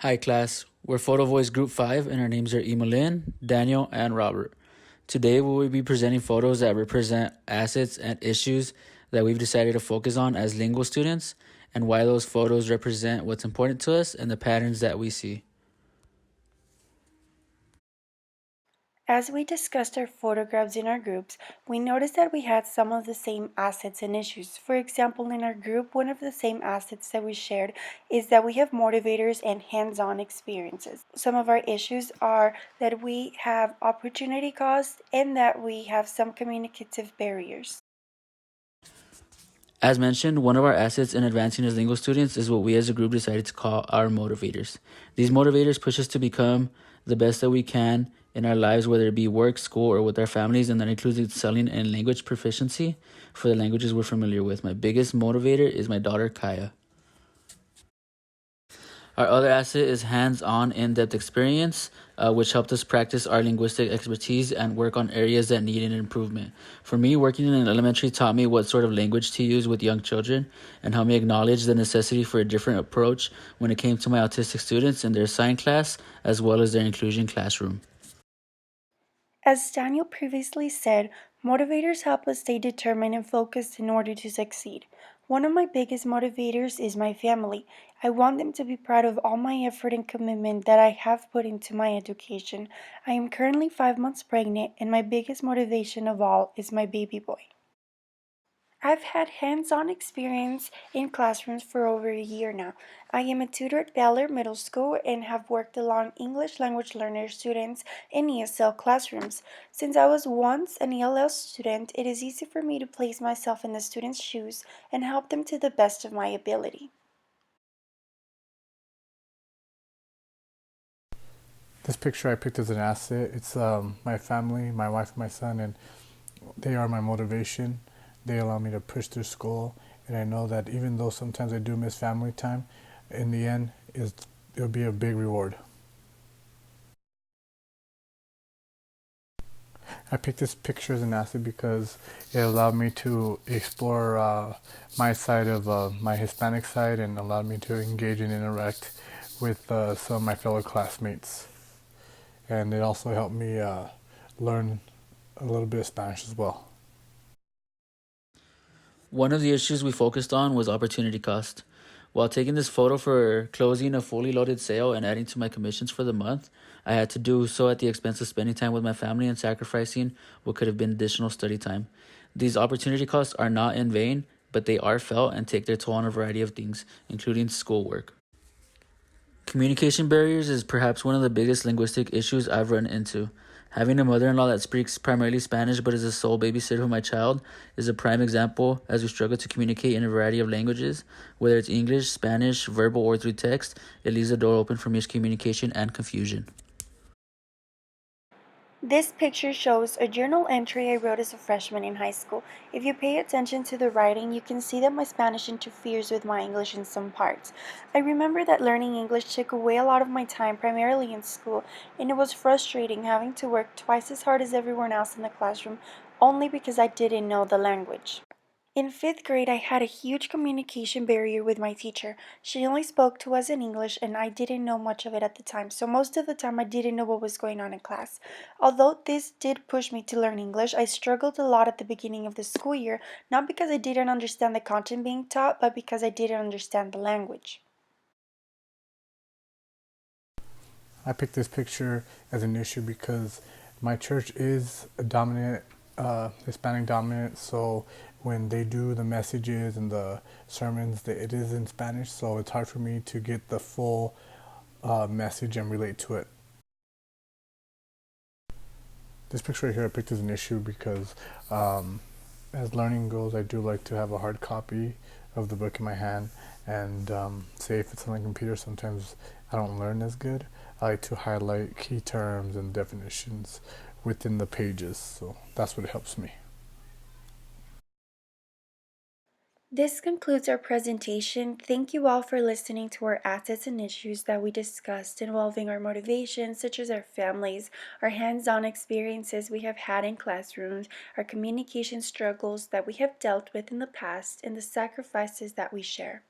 Hi class, we're Photo Voice Group 5 and our names are Emelyn, Daniel, and Robert. Today we will be presenting photos that represent assets and issues that we've decided to focus on as lingual students and why those photos represent what's important to us and the patterns that we see. As we discussed our photographs in our groups, we noticed that we had some of the same assets and issues. For example, in our group, one of the same assets that we shared is that we have motivators and hands-on experiences. Some of our issues are that we have opportunity cost and that we have some communicative barriers. As mentioned, one of our assets in advancing as lingual students is what we as a group decided to call our motivators. These motivators push us to become the best that we can in our lives, whether it be work, school, or with our families, and that includes excelling in language proficiency for the languages we're familiar with. My biggest motivator is my daughter, Kaya. Our other asset is hands-on, in-depth experience, which helped us practice our linguistic expertise and work on areas that needed improvement. For me, working in an elementary taught me what sort of language to use with young children and helped me acknowledge the necessity for a different approach when it came to my autistic students in their sign class as well as their inclusion classroom. As Daniel previously said, motivators help us stay determined and focused in order to succeed. One of my biggest motivators is my family. I want them to be proud of all my effort and commitment that I have put into my education. I am currently 5 months pregnant, and my biggest motivation of all is my baby boy. I've had hands-on experience in classrooms for over a year now. I am a tutor at Bel Air Middle School and have worked along English language learner students in ESL classrooms. Since I was once an ELL student, it is easy for me to place myself in the students' shoes and help them to the best of my ability. This picture I picked as an asset. It's my family, my wife, and my son, and they are my motivation. They allow me to push through school, and I know that even though sometimes I do miss family time, in the end, it'll be a big reward. I picked this picture as an asset because it allowed me to explore my side of my Hispanic side and allowed me to engage and interact with some of my fellow classmates. And it also helped me learn a little bit of Spanish as well. One of the issues we focused on was opportunity cost. While taking this photo for closing a fully loaded sale and adding to my commissions for the month, I had to do so at the expense of spending time with my family and sacrificing what could have been additional study time. These opportunity costs are not in vain, but they are felt and take their toll on a variety of things, including schoolwork. Communication barriers is perhaps one of the biggest linguistic issues I've run into. Having a mother-in-law that speaks primarily Spanish but is a sole babysitter of my child is a prime example as we struggle to communicate in a variety of languages. Whether it's English, Spanish, verbal, or through text, it leaves the door open for miscommunication and confusion. This picture shows a journal entry I wrote as a freshman in high school. If you pay attention to the writing, you can see that my Spanish interferes with my English in some parts. I remember that learning English took away a lot of my time, primarily in school, and it was frustrating having to work twice as hard as everyone else in the classroom only because I didn't know the language. In fifth grade, I had a huge communication barrier with my teacher. She only spoke to us in English, and I didn't know much of it at the time, so most of the time I didn't know what was going on in class. Although this did push me to learn English, I struggled a lot at the beginning of the school year, not because I didn't understand the content being taught, but because I didn't understand the language. I picked this picture as an issue because my church is a dominant, Hispanic dominant, so when they do the messages and the sermons, it is in Spanish, so it's hard for me to get the full message and relate to it. This picture right here I picked as an issue because as learning goes, I do like to have a hard copy of the book in my hand, and say if it's on the computer, sometimes I don't learn as good. I like to highlight key terms and definitions within the pages, so that's what helps me. This concludes our presentation. Thank you all for listening to our assets and issues that we discussed involving our motivations, such as our families, our hands-on experiences we have had in classrooms, our communication struggles that we have dealt with in the past, and the sacrifices that we share.